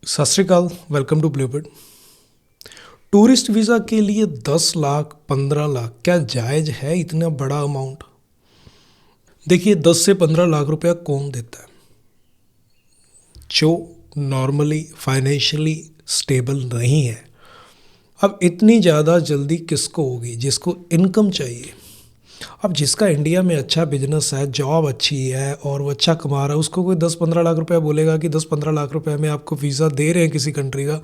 सत श्री अकाल, welcome to Bluebird. Tourist visa के लिए 10 लाख 15 लाख क्या जायज़ है? इतना बड़ा अमाउंट? देखिए, 10 से 15 लाख रुपया कौन देता है? जो नॉर्मली फाइनेंशियली स्टेबल नहीं है। अब इतनी ज़्यादा जल्दी किसको होगी? जिसको इनकम चाहिए। अब जिसका इंडिया में अच्छा बिजनेस है, जॉब अच्छी है और वो अच्छा कमा रहा है, उसको कोई 10-15 लाख रुपया बोलेगा कि 10-15 लाख रुपए में आपको वीज़ा दे रहे हैं किसी कंट्री का,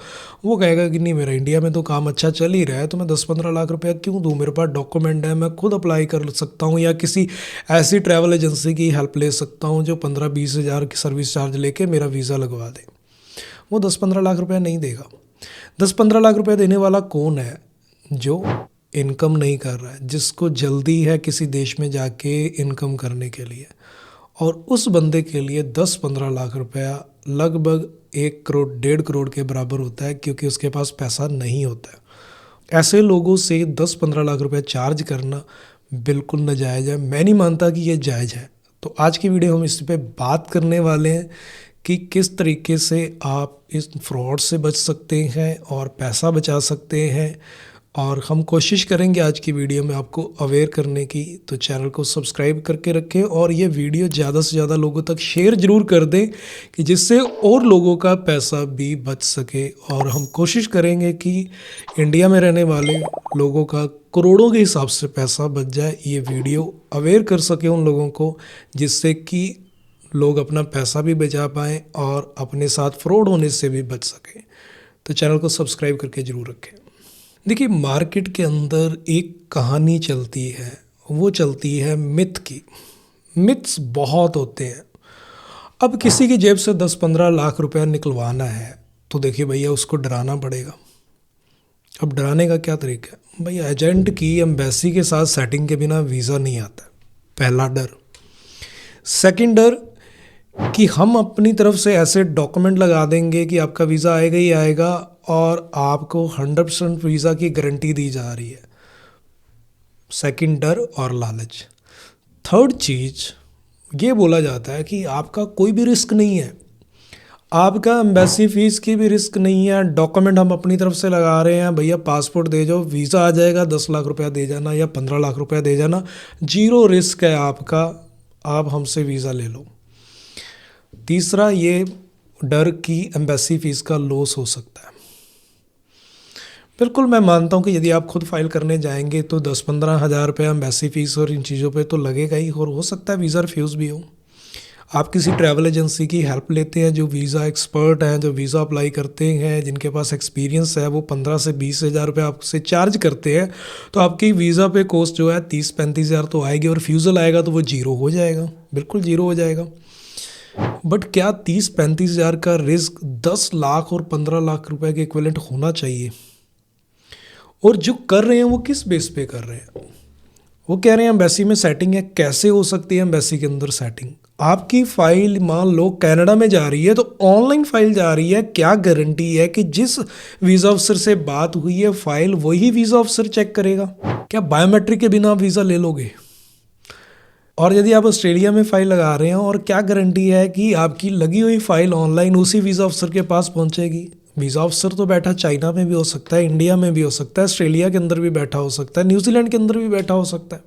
वो कहेगा कि नहीं, मेरा इंडिया में तो काम अच्छा चल ही रहा है, तो मैं 10-15 लाख रुपया क्यों दूँ? मेरे पास डॉक्यूमेंट है, मैं खुद अप्लाई कर सकता हूँ या किसी ऐसी ट्रैवल एजेंसी की हेल्प ले सकता हूँ जो 15-20 हज़ार की सर्विस चार्ज लेके मेरा वीज़ा लगवा दे। वो 10-15 लाख रुपया नहीं देगा। 10-15 लाख रुपया देने वाला कौन है? जो इनकम नहीं कर रहा है, जिसको जल्दी है किसी देश में जाके इनकम करने के लिए, और उस बंदे के लिए 10-15 लाख रुपया लगभग 1 करोड़ 1.5 करोड़ के बराबर होता है, क्योंकि उसके पास पैसा नहीं होता है। ऐसे लोगों से 10-15 लाख रुपया चार्ज करना बिल्कुल नाजायज़ है। मैं नहीं मानता कि ये जायज़ है। तो आज की वीडियो हम इस पे बात करने वाले हैं कि किस तरीके से आप इस फ्रॉड से बच सकते हैं और पैसा बचा सकते हैं, और हम कोशिश करेंगे आज की वीडियो में आपको अवेयर करने की। तो चैनल को सब्सक्राइब करके रखें और ये वीडियो ज़्यादा से ज़्यादा लोगों तक शेयर ज़रूर कर दें कि जिससे और लोगों का पैसा भी बच सके। और हम कोशिश करेंगे कि इंडिया में रहने वाले लोगों का करोड़ों के हिसाब से पैसा बच जाए। ये वीडियो अवेयर कर सके उन लोगों को, जिससे कि लोग अपना पैसा भी बचा पाएँ और अपने साथ फ्रॉड होने से भी बच सकें। तो चैनल को सब्सक्राइब करके ज़रूर रखें। देखिए, मार्केट के अंदर एक कहानी चलती है, वो चलती है मिथ की। मिथ्स बहुत होते हैं। अब किसी की जेब से 10-15 लाख रुपया निकलवाना है तो देखिए भैया, उसको डराना पड़ेगा। अब डराने का क्या तरीका है? भैया, एजेंट की एम्बेसी के साथ सेटिंग के बिना वीज़ा नहीं आता। पहला डर। सेकंड डर कि हम अपनी तरफ से ऐसे डॉक्यूमेंट लगा देंगे कि आपका वीज़ा आएगा ही आएगा और आपको 100% वीज़ा की गारंटी दी जा रही है। सेकंड डर और लालच। थर्ड चीज़ ये बोला जाता है कि आपका कोई भी रिस्क नहीं है, आपका एम्बेसी फीस की भी रिस्क नहीं है, डॉक्यूमेंट हम अपनी तरफ से लगा रहे हैं, भैया पासपोर्ट दे जाओ, वीज़ा आ जाएगा, 10 लाख रुपया दे जाना या 15 लाख रुपया दे जाना, जीरो रिस्क है आपका, आप हमसे वीज़ा ले लो। तीसरा ये डर कि एम्बेसी फ़ीस का लॉस हो सकता है। बिल्कुल, मैं मानता हूँ कि यदि आप खुद फाइल करने जाएंगे तो 10-15 हज़ार रुपये एम्बेसी फ़ीस और इन चीज़ों पे तो लगेगा ही, और हो सकता है वीज़ा रिफ्यूज़ भी हो। आप किसी ट्रैवल एजेंसी की हेल्प लेते हैं जो वीज़ा एक्सपर्ट हैं, जो वीज़ा अप्लाई करते हैं, जिनके पास एक्सपीरियंस है, वो 15 से 20 हज़ार रुपये आपसे चार्ज करते हैं, तो आपकी वीज़ा पे कॉस्ट जो है 30-35 हज़ार तो आएगी, और रिफ्यूज़ल आएगा तो वो जीरो हो जाएगा, बिल्कुल जीरो हो जाएगा। बट क्या 30-35 हज़ार का रिस्क 10 लाख और 15 लाख रुपए के इक्विवेलेंट होना चाहिए? और जो कर रहे हैं वो किस बेस पे कर रहे हैं? वो कह रहे हैं एम्बेसी में सेटिंग है। कैसे हो सकती है एम्बेसी के अंदर सेटिंग? आपकी फ़ाइल मान लो कनाडा में जा रही है, तो ऑनलाइन फ़ाइल जा रही है, क्या गारंटी है कि जिस वीज़ा अफसर से बात हुई है फ़ाइल वही वीज़ा अफसर चेक करेगा? क्या बायोमेट्रिक के बिना आप वीज़ा ले लोगे? और यदि आप ऑस्ट्रेलिया में फ़ाइल लगा रहे हैं, और क्या गारंटी है कि आपकी लगी हुई फ़ाइल ऑनलाइन उसी वीज़ा अफसर के पास पहुंचेगी? वीज़ा अफसर तो बैठा चाइना में भी हो सकता है, इंडिया में भी हो सकता है, ऑस्ट्रेलिया के अंदर भी बैठा हो सकता है, न्यूजीलैंड के अंदर भी बैठा हो सकता है।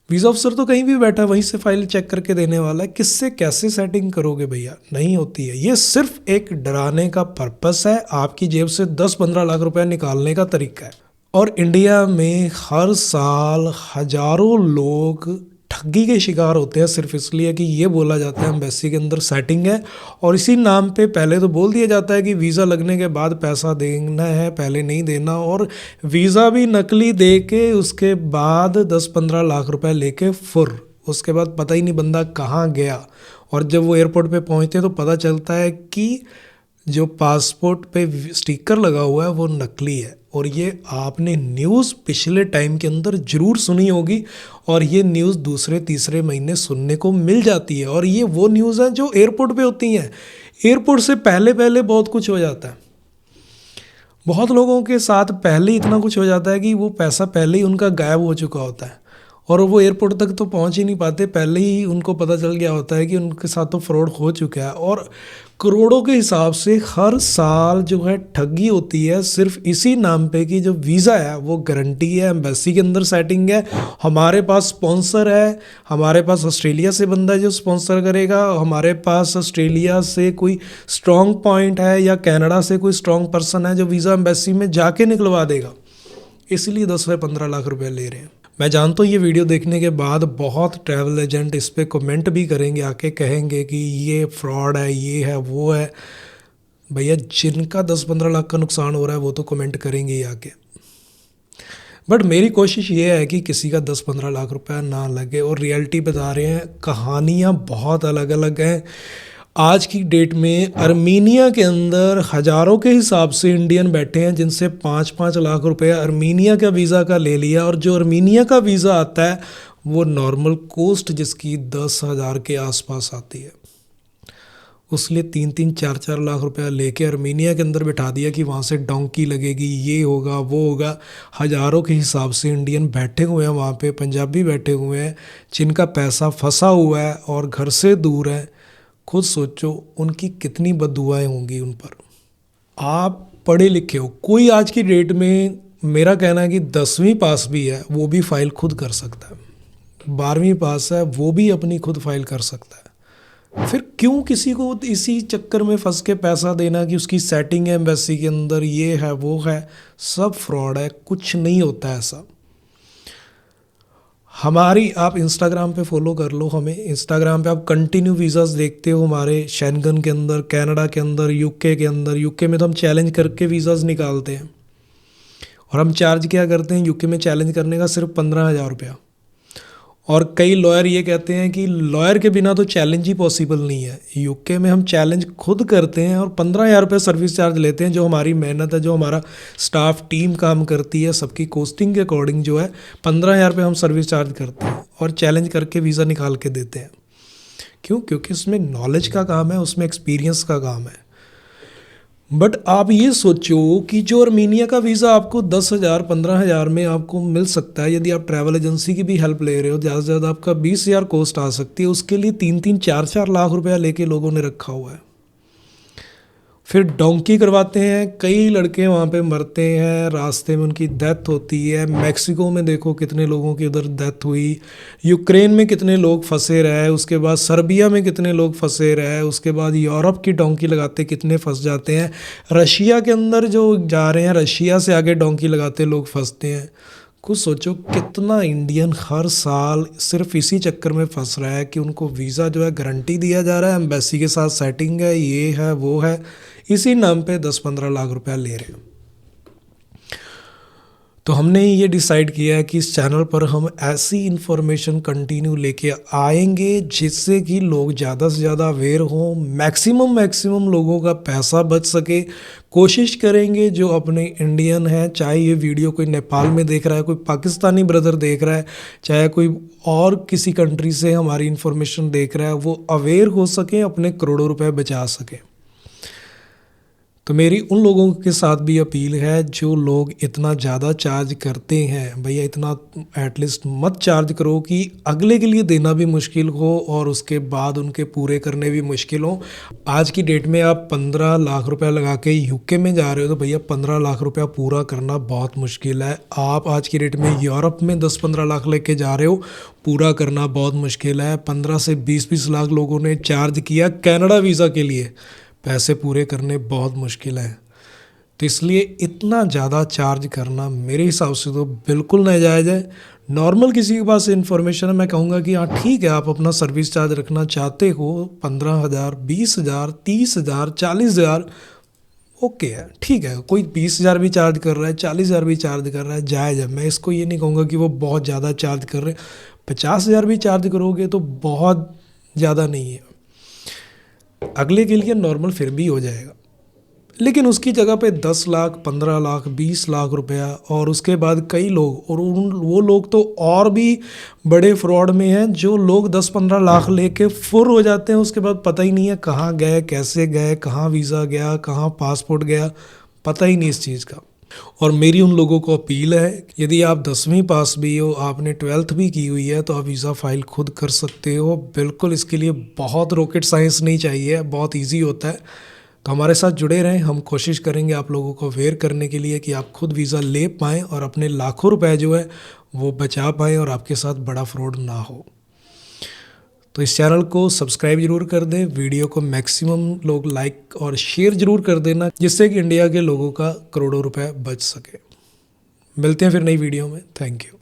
वीज़ा अफसर तो कहीं भी बैठा, वहीं से फ़ाइल चेक करके देने वाला है। किससे कैसे सेटिंग करोगे भैया? नहीं होती है। ये सिर्फ एक डराने का पर्पस है, आपकी जेब से 10-15 लाख रुपया निकालने का तरीका है। और इंडिया में हर साल हज़ारों लोग ठगी के शिकार होते हैं, सिर्फ इसलिए कि ये बोला जाता है एम्बेसी के अंदर सेटिंग है, और इसी नाम पे पहले तो बोल दिया जाता है कि वीज़ा लगने के बाद पैसा देना है, पहले नहीं देना, और वीज़ा भी नकली दे के उसके बाद 10-15 लाख रुपए लेके फुर। उसके बाद पता ही नहीं बंदा कहाँ गया, और जब वो एयरपोर्ट पे पहुँचते तो पता चलता है कि जो पासपोर्ट पे स्टिकर लगा हुआ है वो नकली है। और ये आपने न्यूज़ पिछले टाइम के अंदर ज़रूर सुनी होगी, और ये न्यूज़ दूसरे तीसरे महीने सुनने को मिल जाती है, और ये वो न्यूज़ हैं जो एयरपोर्ट पे होती हैं। एयरपोर्ट से पहले पहले बहुत कुछ हो जाता है, बहुत लोगों के साथ पहले इतना कुछ हो जाता है कि वो पैसा पहले ही उनका गायब हो चुका होता है, और वो एयरपोर्ट तक तो पहुंच ही नहीं पाते, पहले ही उनको पता चल गया होता है कि उनके साथ तो फ्रॉड हो चुका है। और करोड़ों के हिसाब से हर साल जो है ठगी होती है सिर्फ इसी नाम पे कि जो वीज़ा है वो गारंटी है, एम्बेसी के अंदर सेटिंग है, हमारे पास स्पॉन्सर है, हमारे पास ऑस्ट्रेलिया से बंदा है जो स्पॉन्सर करेगा, हमारे पास ऑस्ट्रेलिया से कोई स्ट्रॉन्ग पॉइंट है या कनाडा से कोई स्ट्रॉन्ग पर्सन है जो वीज़ा एम्बेसी में जाके निकलवा देगा, इसलिए 10 से 15 लाख रुपए ले रहे हैं। मैं जानता हूँ ये वीडियो देखने के बाद बहुत ट्रैवल एजेंट इस पे कमेंट भी करेंगे, आके कहेंगे कि ये फ्रॉड है, ये है, वो है। भैया जिनका 10-15 लाख का नुकसान हो रहा है वो तो कमेंट करेंगे ही आके, बट मेरी कोशिश ये है कि किसी का 10-15 लाख रुपया ना लगे। और रियलिटी बता रहे हैं, कहानियाँ बहुत अलग अलग हैं। आज की डेट में अर्मीनिया के अंदर हज़ारों के हिसाब से इंडियन बैठे हैं जिनसे 5-5 लाख रुपया अर्मीनिया का वीज़ा का ले लिया, और जो अर्मीनिया का वीज़ा आता है वो नॉर्मल कोस्ट जिसकी 10,000 के आसपास आती है, उसलिए 3-4 लाख रुपया लेके अर्मीनिया के अंदर बैठा दिया कि वहाँ से डोंकी लगेगी, ये होगा वो होगा। हज़ारों के हिसाब से इंडियन बैठे हुए हैं वहाँ पे, पंजाबी बैठे हुए हैं जिनका पैसा फंसा हुआ है और घर से दूर है। खुद सोचो उनकी कितनी बददुआएं होंगी उन पर। आप पढ़े लिखे हो, कोई आज की डेट में मेरा कहना है कि 10वीं पास भी है वो भी फाइल खुद कर सकता है, 12वीं पास है वो भी अपनी खुद फाइल कर सकता है। फिर क्यों किसी को इसी चक्कर में फंस के पैसा देना कि उसकी सेटिंग है एम्बेसी के अंदर, ये है वो है, सब फ्रॉड है, कुछ नहीं होता ऐसा। हमारी आप इंस्टाग्राम पे फॉलो कर लो हमें, इंस्टाग्राम पे आप कंटिन्यू वीज़ास देखते हो हमारे शेंगन के अंदर, कनाडा के अंदर, यूके के अंदर। यूके में तो हम चैलेंज करके वीज़ास निकालते हैं, और हम चार्ज क्या करते हैं यूके में चैलेंज करने का, सिर्फ 15,000 रुपया। और कई लॉयर ये कहते हैं कि लॉयर के बिना तो चैलेंज ही पॉसिबल नहीं है। यूके में हम चैलेंज खुद करते हैं और 15,000 रुपये सर्विस चार्ज लेते हैं। जो हमारी मेहनत है, जो हमारा स्टाफ टीम काम करती है, सबकी कोस्टिंग के अकॉर्डिंग जो है 15,000 रुपये हम सर्विस चार्ज करते हैं और चैलेंज करके वीज़ा निकाल के देते हैं। क्यों? क्योंकि उसमें नॉलेज का काम है, उसमें एक्सपीरियंस का काम है। बट आप ये सोचो कि जो अर्मीनिया का वीज़ा आपको 10,000 15,000 में आपको मिल सकता है, यदि आप ट्रैवल एजेंसी की भी हेल्प ले रहे हो, ज़्यादा से ज़्यादा आपका 20,000 कॉस्ट आ सकती है, उसके लिए 3-3 4-4 लाख रुपया लेके लोगों ने रखा हुआ है। फिर डोंकी करवाते हैं, कई लड़के वहाँ पे मरते हैं, रास्ते में उनकी डेथ होती है। मैक्सिको में देखो कितने लोगों की उधर डेथ हुई, यूक्रेन में कितने लोग फंसे रहे, उसके बाद सर्बिया में कितने लोग फंसे रहे, उसके बाद यूरोप की डोंकी लगाते कितने फंस जाते हैं, रशिया के अंदर जो जा रहे हैं, रशिया से आगे डोंकी लगाते लोग फंसते हैं। कुछ सोचो कितना इंडियन हर साल सिर्फ इसी चक्कर में फंस रहा है कि उनको वीज़ा जो है गारंटी दिया जा रहा है, एम्बेसी के साथ सेटिंग है, ये है वो है, इसी नाम पे 10-15 लाख रुपया ले रहे हैं। तो हमने ये डिसाइड किया है कि इस चैनल पर हम ऐसी इन्फॉर्मेशन कंटिन्यू लेके आएंगे जिससे कि लोग ज़्यादा से ज़्यादा अवेयर हों, मैक्सिमम लोगों का पैसा बच सके। कोशिश करेंगे जो अपने इंडियन हैं, चाहे ये वीडियो कोई नेपाल में देख रहा है, कोई पाकिस्तानी ब्रदर देख रहा है, चाहे कोई और किसी कंट्री से हमारी इन्फॉर्मेशन देख रहा है, वो अवेयर हो सके, अपने करोड़ों रुपए बचा सकें। तो मेरी उन लोगों के साथ भी अपील है जो लोग इतना ज़्यादा चार्ज करते हैं, भैया इतना एटलीस्ट मत चार्ज करो कि अगले के लिए देना भी मुश्किल हो और उसके बाद उनके पूरे करने भी मुश्किल हो। आज की डेट में आप 15 लाख रुपया लगा के यूके में जा रहे हो तो भैया 15 लाख रुपया पूरा करना बहुत मुश्किल है। आप आज की डेट में यूरोप में 10-15 लाख लेके जा रहे हो, पूरा करना बहुत मुश्किल है। 15 से 20-20 लाख लोगों ने चार्ज किया कनाडा वीज़ा के लिए, पैसे पूरे करने बहुत मुश्किल है। तो इसलिए इतना ज़्यादा चार्ज करना मेरे हिसाब से तो बिल्कुल नाजायज़ है। नॉर्मल किसी के पास इन्फॉर्मेशन है, मैं कहूँगा कि हाँ ठीक है, आप अपना सर्विस चार्ज रखना चाहते हो 15,000, 20,000, 30,000, 40,000, ओके है, ठीक है। कोई 20,000 भी चार्ज कर रहा है, 40,000 भी चार्ज कर रहा है, जायज़ है। मैं इसको ये नहीं कहूँगा कि वो बहुत ज़्यादा चार्ज कर रहे हैं। 50,000 भी चार्ज करोगे तो बहुत ज़्यादा नहीं है, अगले के लिए नॉर्मल फिर भी हो जाएगा। लेकिन उसकी जगह पे 10 लाख, 15 लाख, 20 लाख रुपया, और उसके बाद कई लोग, और वो लोग तो और भी बड़े फ्रॉड में हैं, जो लोग 10-15 लाख लेके फुर हो जाते हैं, उसके बाद पता ही नहीं है कहाँ गए, कैसे गए, कहाँ वीज़ा गया, कहाँ पासपोर्ट गया, पता ही नहीं इस चीज़ का। और मेरी उन लोगों को अपील है, यदि आप 10वीं पास भी हो, आपने 12th भी की हुई है, तो आप वीज़ा फाइल खुद कर सकते हो। बिल्कुल इसके लिए बहुत रॉकेट साइंस नहीं चाहिए, बहुत ईजी होता है। तो हमारे साथ जुड़े रहें, हम कोशिश करेंगे आप लोगों को अवेयर करने के लिए कि आप खुद वीज़ा ले पाएँ और अपने लाखों रुपए जो है वो बचा पाएँ और आपके साथ बड़ा फ्रॉड ना हो। तो इस चैनल को सब्सक्राइब जरूर कर दें, वीडियो को मैक्सिमम लोग लाइक और शेयर जरूर कर देना, जिससे कि इंडिया के लोगों का करोड़ों रुपए बच सके। मिलते हैं फिर नई वीडियो में। Thank you.